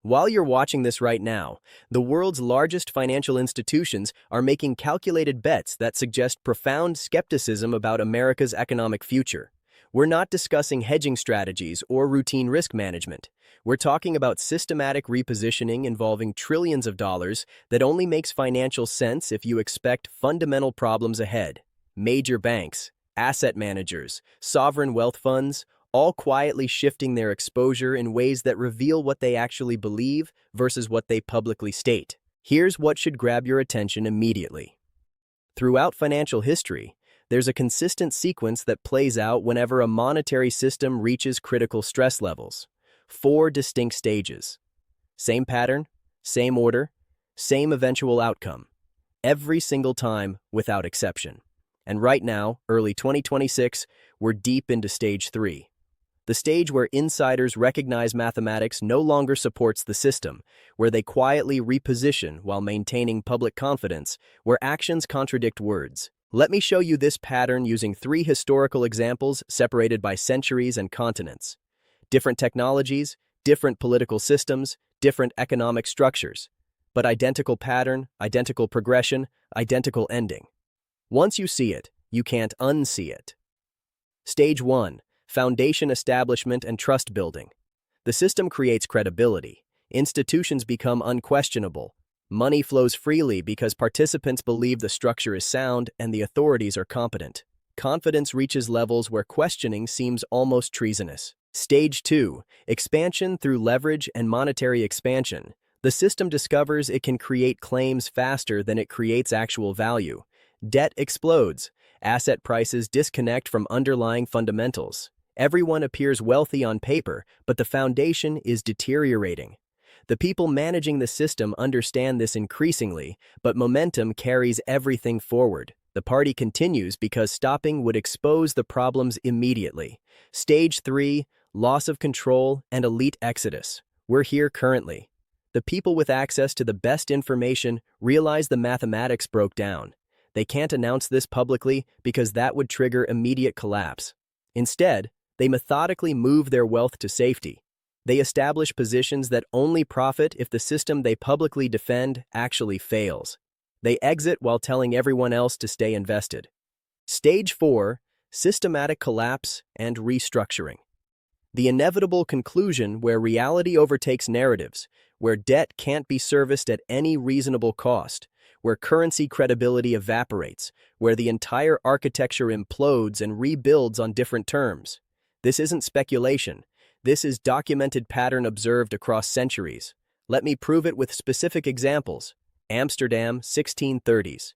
While you're watching this right now, the world's largest financial institutions are making calculated bets that suggest profound skepticism about America's economic future. We're not discussing hedging strategies or routine risk management. We're talking about systematic repositioning involving trillions of dollars that only makes financial sense if you expect fundamental problems ahead. Major banks, asset managers, sovereign wealth funds, all quietly shifting their exposure in ways that reveal what they actually believe versus what they publicly state. Here's what should grab your attention immediately. Throughout financial history, there's a consistent sequence that plays out whenever a monetary system reaches critical stress levels. 4 distinct stages. Same pattern, same order, same eventual outcome. Every single time, without exception. And right now, early 2026, we're deep into stage 3. The stage where insiders recognize mathematics no longer supports the system, where they quietly reposition while maintaining public confidence, where actions contradict words. Let me show you this pattern using 3 historical examples separated by centuries and continents. Different technologies, different political systems, different economic structures, but identical pattern, identical progression, identical ending. Once you see it, you can't unsee it. Stage 1. Foundation establishment and trust building. The system creates credibility. Institutions become unquestionable. Money flows freely because participants believe the structure is sound and the authorities are competent. Confidence reaches levels where questioning seems almost treasonous. Stage 2. Expansion through leverage and monetary expansion. The system discovers it can create claims faster than it creates actual value. Debt explodes. Asset prices disconnect from underlying fundamentals. Everyone appears wealthy on paper, but the foundation is deteriorating. The people managing the system understand this increasingly, but momentum carries everything forward. The party continues because stopping would expose the problems immediately. Stage 3. Loss of control and elite exodus. We're here currently. The people with access to the best information realize the mathematics broke down. They can't announce this publicly because that would trigger immediate collapse. Instead, they methodically move their wealth to safety. They establish positions that only profit if the system they publicly defend actually fails. They exit while telling everyone else to stay invested. Stage 4. Systematic collapse and restructuring. The inevitable conclusion where reality overtakes narratives, where debt can't be serviced at any reasonable cost, where currency credibility evaporates, where the entire architecture implodes and rebuilds on different terms. This isn't speculation. This is documented pattern observed across centuries. Let me prove it with specific examples. Amsterdam, 1630s.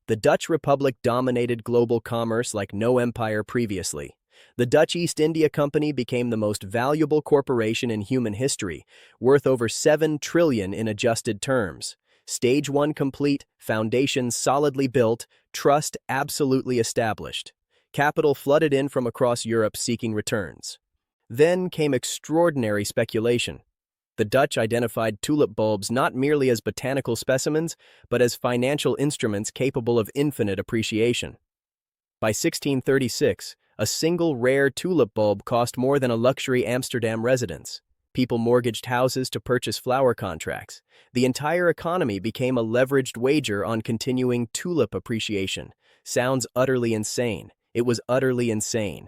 The Dutch Republic dominated global commerce like no empire previously. The Dutch East India Company became the most valuable corporation in human history, worth over $7 trillion in adjusted terms. Stage 1 complete, foundations solidly built, trust absolutely established. Capital flooded in from across Europe seeking returns. Then came extraordinary speculation. The Dutch identified tulip bulbs not merely as botanical specimens, but as financial instruments capable of infinite appreciation. By 1636, a single rare tulip bulb cost more than a luxury Amsterdam residence. People mortgaged houses to purchase flower contracts. The entire economy became a leveraged wager on continuing tulip appreciation. Sounds utterly insane. It was utterly insane.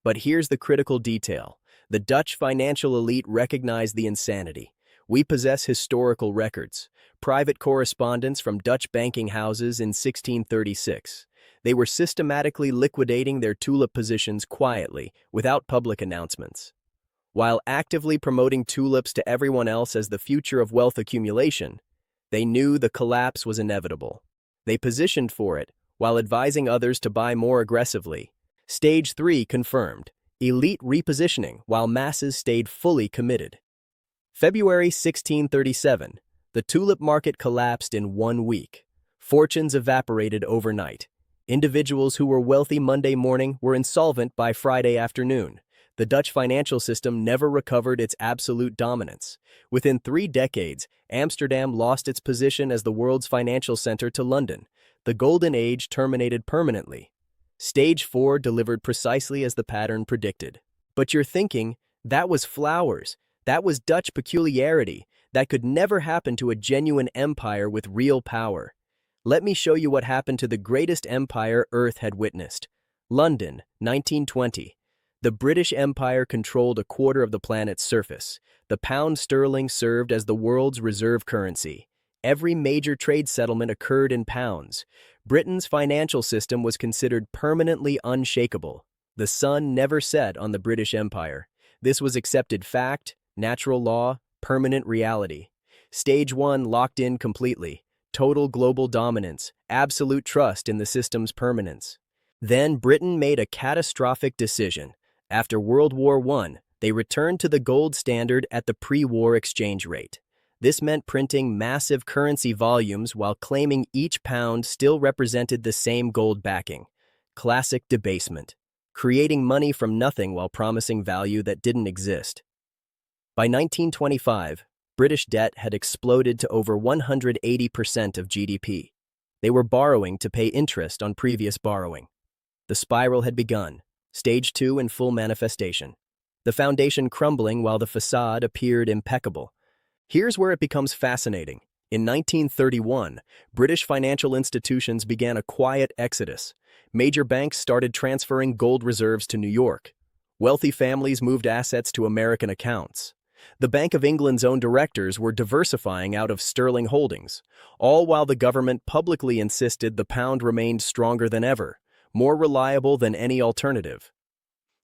But here's the critical detail. The Dutch financial elite recognized the insanity. We possess historical records, private correspondence from Dutch banking houses in 1636. They were systematically liquidating their tulip positions quietly, without public announcements. While actively promoting tulips to everyone else as the future of wealth accumulation, they knew the collapse was inevitable. They positioned for it, while advising others to buy more aggressively. Stage 3 confirmed. Elite repositioning while masses stayed fully committed. February 1637. The tulip market collapsed in 1 week. Fortunes evaporated overnight. Individuals who were wealthy Monday morning were insolvent by Friday afternoon. The Dutch financial system never recovered its absolute dominance. Within 3 decades, Amsterdam lost its position as the world's financial center to London. The Golden Age terminated permanently. Stage 4 delivered precisely as the pattern predicted. But you're thinking, that was flowers. That was Dutch peculiarity. That could never happen to a genuine empire with real power. Let me show you what happened to the greatest empire Earth had witnessed. London, 1920. The British Empire controlled a quarter of the planet's surface. The pound sterling served as the world's reserve currency. Every major trade settlement occurred in pounds. Britain's financial system was considered permanently unshakable. The sun never set on the British Empire. This was accepted fact, natural law, permanent reality. Stage 1 locked in completely. Total global dominance, absolute trust in the system's permanence. Then Britain made a catastrophic decision. After World War I, they returned to the gold standard at the pre-war exchange rate. This meant printing massive currency volumes while claiming each pound still represented the same gold backing. Classic debasement. Creating money from nothing while promising value that didn't exist. By 1925, British debt had exploded to over 180% of GDP. They were borrowing to pay interest on previous borrowing. The spiral had begun, stage 2 in full manifestation. The foundation crumbling while the facade appeared impeccable. Here's where it becomes fascinating. In 1931, British financial institutions began a quiet exodus. Major banks started transferring gold reserves to New York. Wealthy families moved assets to American accounts. The Bank of England's own directors were diversifying out of sterling holdings, all while the government publicly insisted the pound remained stronger than ever, more reliable than any alternative.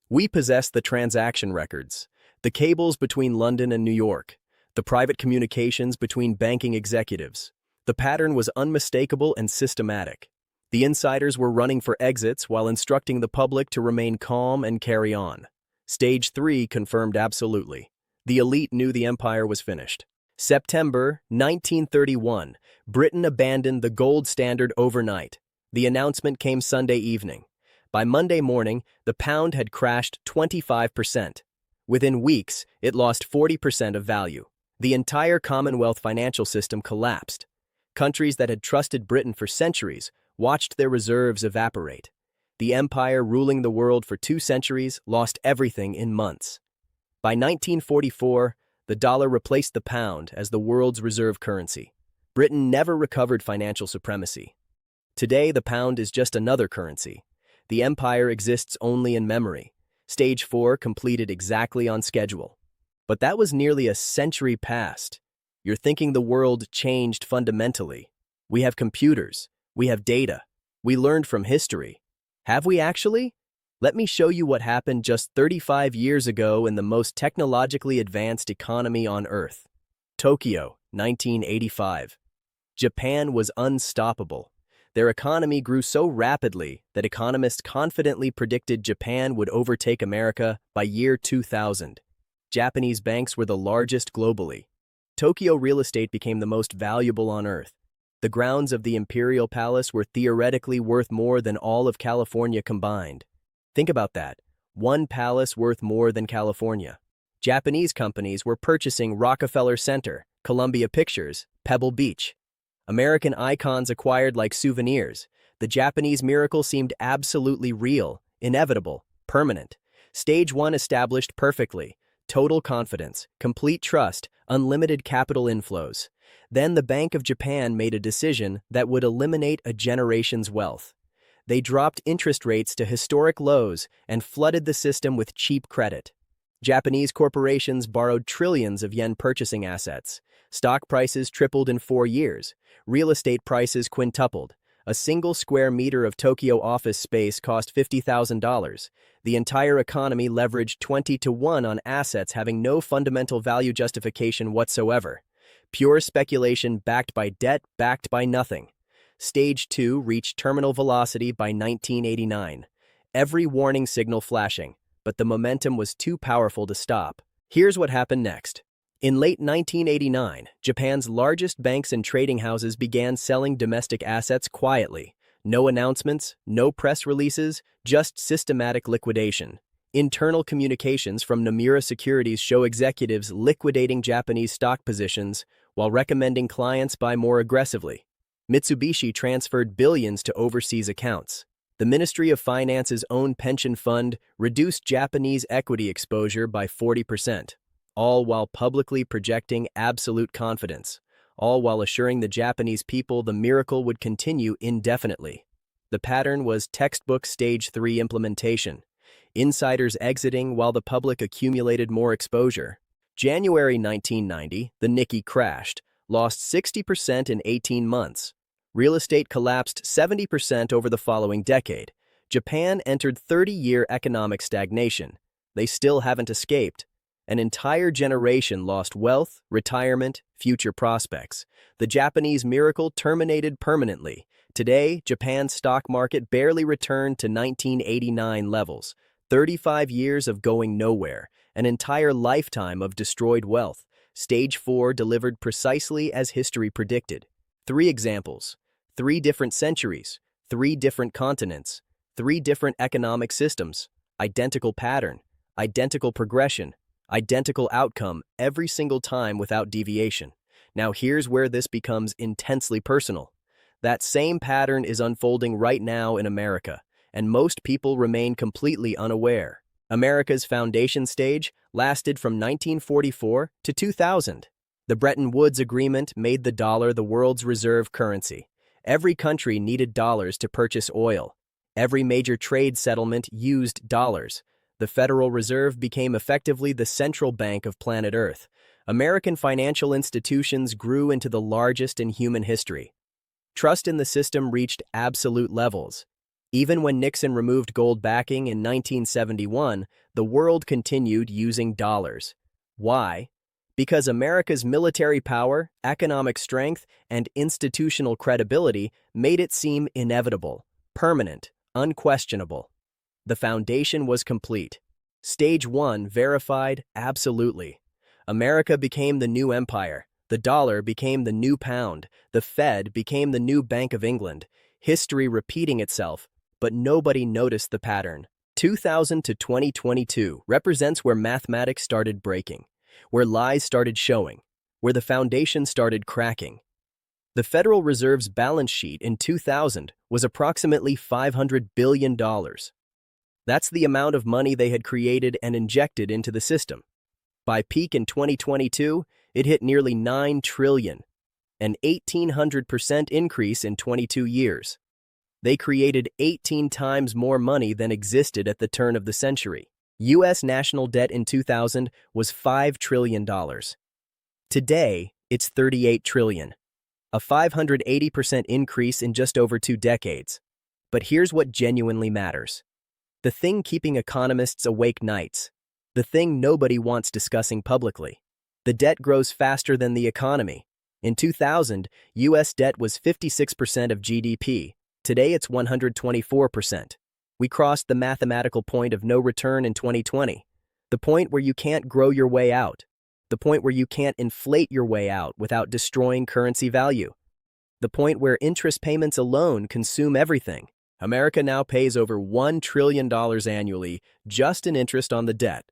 We possess the transaction records, the cables between London and New York, the private communications between banking executives. The pattern was unmistakable and systematic. The insiders were running for exits while instructing the public to remain calm and carry on. Stage 3 confirmed absolutely. The elite knew the empire was finished. September 1931, Britain abandoned the gold standard overnight. The announcement came Sunday evening. By Monday morning, the pound had crashed 25%. Within weeks, it lost 40% of value. The entire Commonwealth financial system collapsed. Countries that had trusted Britain for centuries watched their reserves evaporate. The empire ruling the world for 2 centuries lost everything in months. By 1944, the dollar replaced the pound as the world's reserve currency. Britain never recovered financial supremacy. Today, the pound is just another currency. The empire exists only in memory. Stage 4 completed exactly on schedule. But that was nearly a century past. You're thinking the world changed fundamentally. We have computers. We have data. We learned from history. Have we actually? Let me show you what happened just 35 years ago in the most technologically advanced economy on Earth. Tokyo, 1985. Japan was unstoppable. Their economy grew so rapidly that economists confidently predicted Japan would overtake America by year 2000. Japanese banks were the largest globally. Tokyo real estate became the most valuable on Earth. The grounds of the Imperial Palace were theoretically worth more than all of California combined. Think about that. One palace worth more than California. Japanese companies were purchasing Rockefeller Center, Columbia Pictures, Pebble Beach. American icons acquired like souvenirs. The Japanese miracle seemed absolutely real, inevitable, permanent. Stage 1 established perfectly. Total confidence, complete trust, unlimited capital inflows. Then the Bank of Japan made a decision that would eliminate a generation's wealth. They dropped interest rates to historic lows and flooded the system with cheap credit. Japanese corporations borrowed trillions of yen purchasing assets. Stock prices tripled in 4 years. Real estate prices quintupled. A single square meter of Tokyo office space cost $50,000. The entire economy leveraged 20-to-1 on assets having no fundamental value justification whatsoever. Pure speculation backed by debt, backed by nothing. Stage 2 reached terminal velocity by 1989. Every warning signal flashing, but the momentum was too powerful to stop. Here's what happened next. In late 1989, Japan's largest banks and trading houses began selling domestic assets quietly. No announcements, no press releases, just systematic liquidation. Internal communications from Nomura Securities show executives liquidating Japanese stock positions while recommending clients buy more aggressively. Mitsubishi transferred billions to overseas accounts. The Ministry of Finance's own pension fund reduced Japanese equity exposure by 40%. all while publicly projecting absolute confidence, all while assuring the Japanese people the miracle would continue indefinitely. The pattern was textbook Stage 3 implementation, insiders exiting while the public accumulated more exposure. January 1990, the Nikkei crashed, lost 60% in 18 months. Real estate collapsed 70% over the following decade. Japan entered 30-year economic stagnation. They still haven't escaped. An entire generation lost wealth, retirement, future prospects. The Japanese miracle terminated permanently. Today, Japan's stock market barely returned to 1989 levels. 35 years of going nowhere, an entire lifetime of destroyed wealth. Stage 4 delivered precisely as history predicted. 3 examples. 3 different centuries, 3 different continents, 3 different economic systems, identical pattern, identical progression, identical outcome every single time without deviation. Now here's where this becomes intensely personal. That same pattern is unfolding right now in America, and most people remain completely unaware. America's foundation stage lasted from 1944 to 2000. The Bretton Woods Agreement made the dollar the world's reserve currency. Every country needed dollars to purchase oil. Every major trade settlement used dollars. The Federal Reserve became effectively the central bank of planet Earth. American financial institutions grew into the largest in human history. Trust in the system reached absolute levels. Even when Nixon removed gold backing in 1971, the world continued using dollars. Why? Because America's military power, economic strength, and institutional credibility made it seem inevitable, permanent, unquestionable. The foundation was complete. Stage 1 verified absolutely. America became the new empire. The dollar became the new pound. The Fed became the new Bank of England. History repeating itself, but nobody noticed the pattern. 2000 to 2022 represents where mathematics started breaking, where lies started showing, where the foundation started cracking. The Federal Reserve's balance sheet in 2000 was approximately $500 billion. That's the amount of money they had created and injected into the system. By peak in 2022, it hit nearly $9 trillion, an 1,800% increase in 22 years. They created 18 times more money than existed at the turn of the century. U.S. national debt in 2000 was $5 trillion. Today, it's $38 trillion, a 580% increase in just over 2 decades. But here's what genuinely matters. The thing keeping economists awake nights. The thing nobody wants discussing publicly. The debt grows faster than the economy. In 2000, U.S. debt was 56% of GDP. Today it's 124%. We crossed the mathematical point of no return in 2020. The point where you can't grow your way out. The point where you can't inflate your way out without destroying currency value. The point where interest payments alone consume everything. America now pays over $1 trillion annually just in interest on the debt.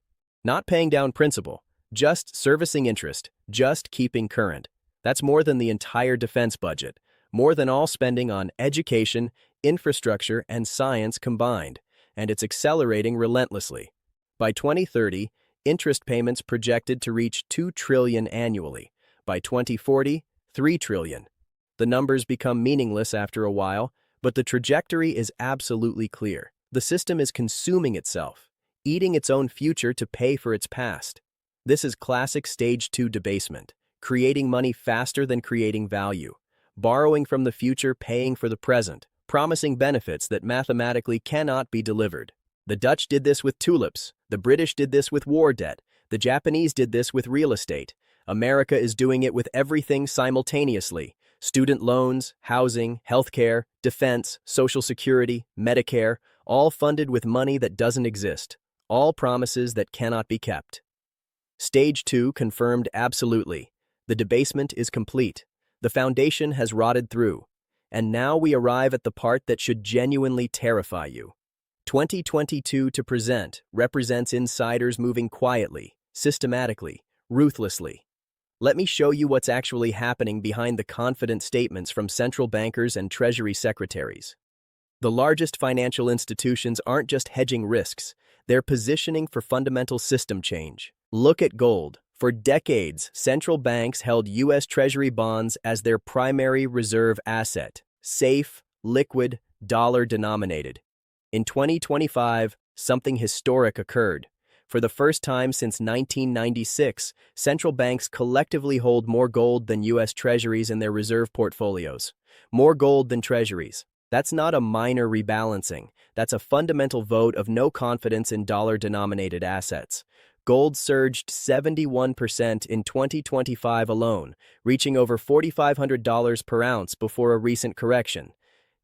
Not paying down principal, just servicing interest, just keeping current. That's more than the entire defense budget, more than all spending on education, infrastructure, and science combined, and it's accelerating relentlessly. By 2030, interest payments projected to reach $2 trillion annually. By 2040, $3 trillion. The numbers become meaningless after a while, but the trajectory is absolutely clear. The system is consuming itself, eating its own future to pay for its past. This is classic Stage 2 debasement, creating money faster than creating value, borrowing from the future, paying for the present, promising benefits that mathematically cannot be delivered. The Dutch did this with tulips, the British did this with war debt, the Japanese did this with real estate. America is doing it with everything simultaneously. Student loans, housing, healthcare, defense, Social Security, Medicare, all funded with money that doesn't exist. All promises that cannot be kept. Stage 2 confirmed absolutely. The debasement is complete. The foundation has rotted through. And now we arrive at the part that should genuinely terrify you. 2022 to present represents insiders moving quietly, systematically, ruthlessly. Let me show you what's actually happening behind the confident statements from central bankers and treasury secretaries. The largest financial institutions aren't just hedging risks, they're positioning for fundamental system change. Look at gold, For decades, central banks held U.S. Treasury bonds as their primary reserve asset, safe, liquid, dollar-denominated. In 2025, something historic occurred. For the first time since 1996, central banks collectively hold more gold than U.S. Treasuries in their reserve portfolios. More gold than Treasuries. That's not a minor rebalancing. That's a fundamental vote of no confidence in dollar-denominated assets. Gold surged 71% in 2025 alone, reaching over $4,500 per ounce before a recent correction.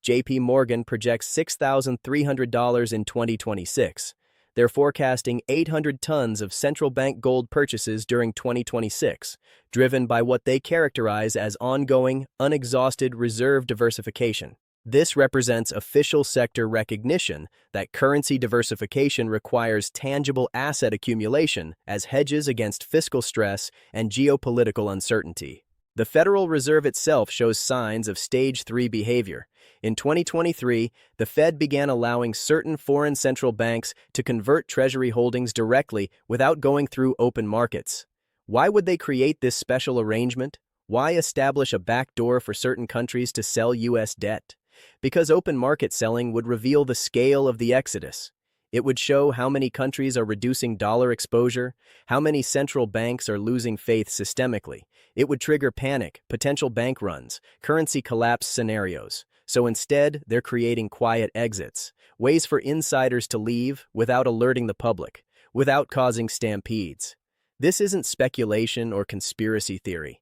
J.P. Morgan projects $6,300 in 2026. They're forecasting 800 tons of central bank gold purchases during 2026, driven by what they characterize as ongoing, unexhausted reserve diversification. This represents official sector recognition that currency diversification requires tangible asset accumulation as hedges against fiscal stress and geopolitical uncertainty. The Federal Reserve itself shows signs of Stage 3 behavior. In 2023, the Fed began allowing certain foreign central banks to convert Treasury holdings directly without going through open markets. Why would they create this special arrangement? Why establish a backdoor for certain countries to sell U.S. debt? Because open market selling would reveal the scale of the exodus. It would show how many countries are reducing dollar exposure, how many central banks are losing faith systemically. It would trigger panic, potential bank runs, currency collapse scenarios. So instead, they're creating quiet exits, ways for insiders to leave without alerting the public, without causing stampedes. This isn't speculation or conspiracy theory.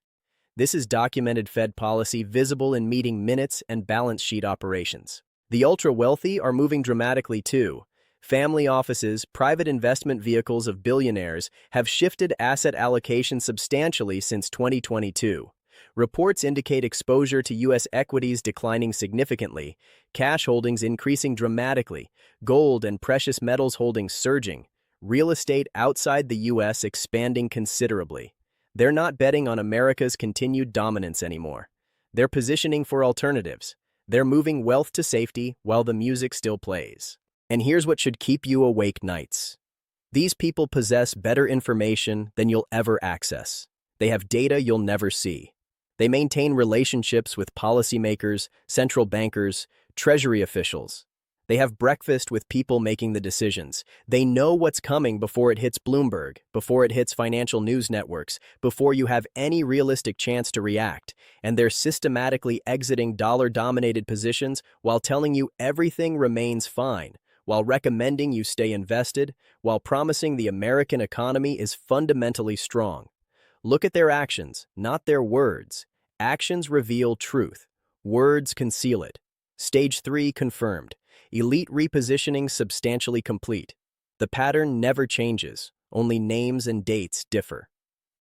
This is documented Fed policy visible in meeting minutes and balance sheet operations. The ultra-wealthy are moving dramatically too. Family offices, private investment vehicles of billionaires have shifted asset allocation substantially since 2022. Reports indicate exposure to U.S. equities declining significantly, cash holdings increasing dramatically, gold and precious metals holdings surging, real estate outside the U.S. expanding considerably. They're not betting on America's continued dominance anymore. They're positioning for alternatives. They're moving wealth to safety while the music still plays. And here's what should keep you awake nights. These people possess better information than you'll ever access. They have data you'll never see. They maintain relationships with policymakers, central bankers, treasury officials. They have breakfast with people making the decisions. They know what's coming before it hits Bloomberg, before it hits financial news networks, before you have any realistic chance to react. And they're systematically exiting dollar-dominated positions while telling you everything remains fine, while recommending you stay invested, while promising the American economy is fundamentally strong. Look at their actions, not their words. Actions reveal truth. Words conceal it. Stage 3 confirmed. Elite repositioning substantially complete. The pattern never changes, only names and dates differ.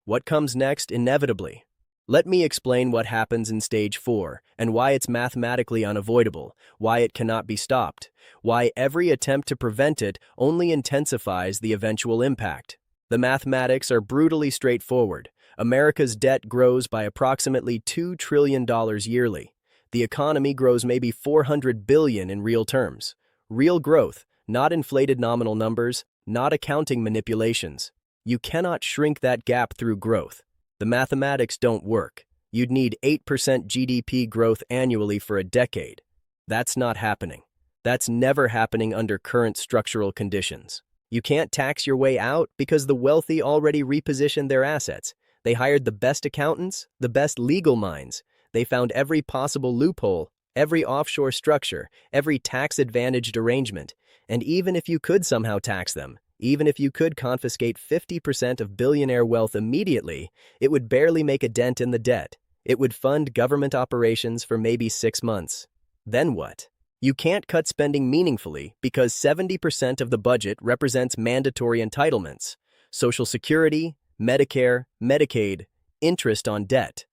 What comes next, inevitably? Let me explain what happens in Stage 4 and why it's mathematically unavoidable, why it cannot be stopped, why every attempt to prevent it only intensifies the eventual impact. The mathematics are brutally straightforward. America's debt grows by approximately $2 trillion yearly. The economy grows maybe $400 billion in real terms. Real growth, not inflated nominal numbers, not accounting manipulations. You cannot shrink that gap through growth. The mathematics don't work. You'd need 8% GDP growth annually for a decade. That's not happening. That's never happening under current structural conditions. You can't tax your way out because the wealthy already repositioned their assets. They hired the best accountants, the best legal minds. They found every possible loophole, every offshore structure, every tax-advantaged arrangement. And even if you could somehow tax them, even if you could confiscate 50% of billionaire wealth immediately, it would barely make a dent in the debt. It would fund government operations for maybe 6 months. Then what? You can't cut spending meaningfully because 70% of the budget represents mandatory entitlements: Social Security, Medicare, Medicaid, interest on debt.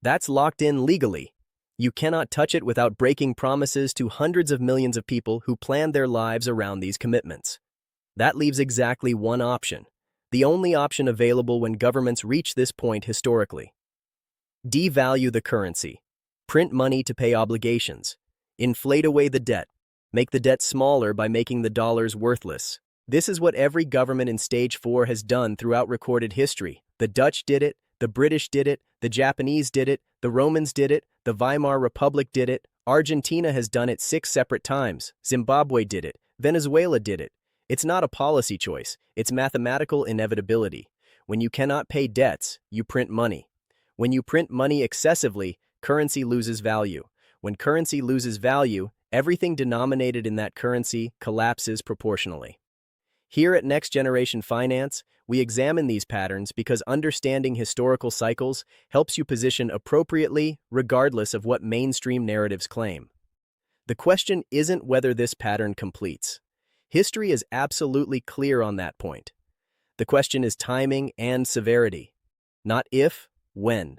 That's locked in legally. You cannot touch it without breaking promises to hundreds of millions of people who plan their lives around these commitments. That leaves exactly one option, the only option available when governments reach this point historically. Devalue the currency. Print money to pay obligations. Inflate away the debt. Make the debt smaller by making the dollars worthless. This is what every government in Stage 4 has done throughout recorded history, The Dutch did it, the British did it, the Japanese did it, the Romans did it, the Weimar Republic did it, Argentina has done it 6 separate times, Zimbabwe did it, Venezuela did it. It's not a policy choice, it's mathematical inevitability. When you cannot pay debts, you print money. When you print money excessively, currency loses value. When currency loses value, everything denominated in that currency collapses proportionally. Here at Next Generation Finance, we examine these patterns because understanding historical cycles helps you position appropriately regardless of what mainstream narratives claim. The question isn't whether this pattern completes. History is absolutely clear on that point. The question is timing and severity. Not if, when.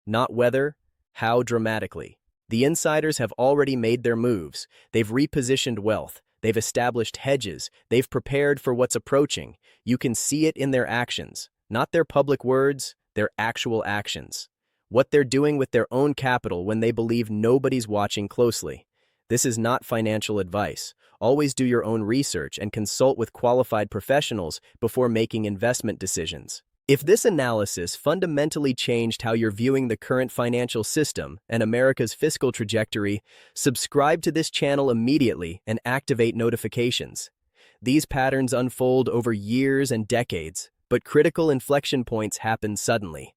Not whether, how dramatically. The insiders have already made their moves. They've repositioned wealth. They've established hedges. They've prepared for what's approaching. You can see it in their actions. Not their public words, their actual actions. What they're doing with their own capital when they believe nobody's watching closely. This is not financial advice. Always do your own research and consult with qualified professionals before making investment decisions. If this analysis fundamentally changed how you're viewing the current financial system and America's fiscal trajectory, subscribe to this channel immediately and activate notifications. These patterns unfold over years and decades, but critical inflection points happen suddenly.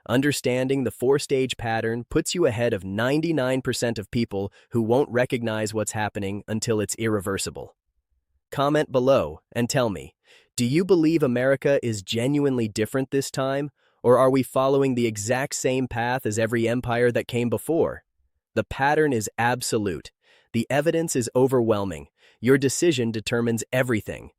Understanding the 4-stage pattern puts you ahead of 99% of people who won't recognize what's happening until it's irreversible. Comment below and tell me, do you believe America is genuinely different this time, or are we following the exact same path as every empire that came before? The pattern is absolute. The evidence is overwhelming. Your decision determines everything.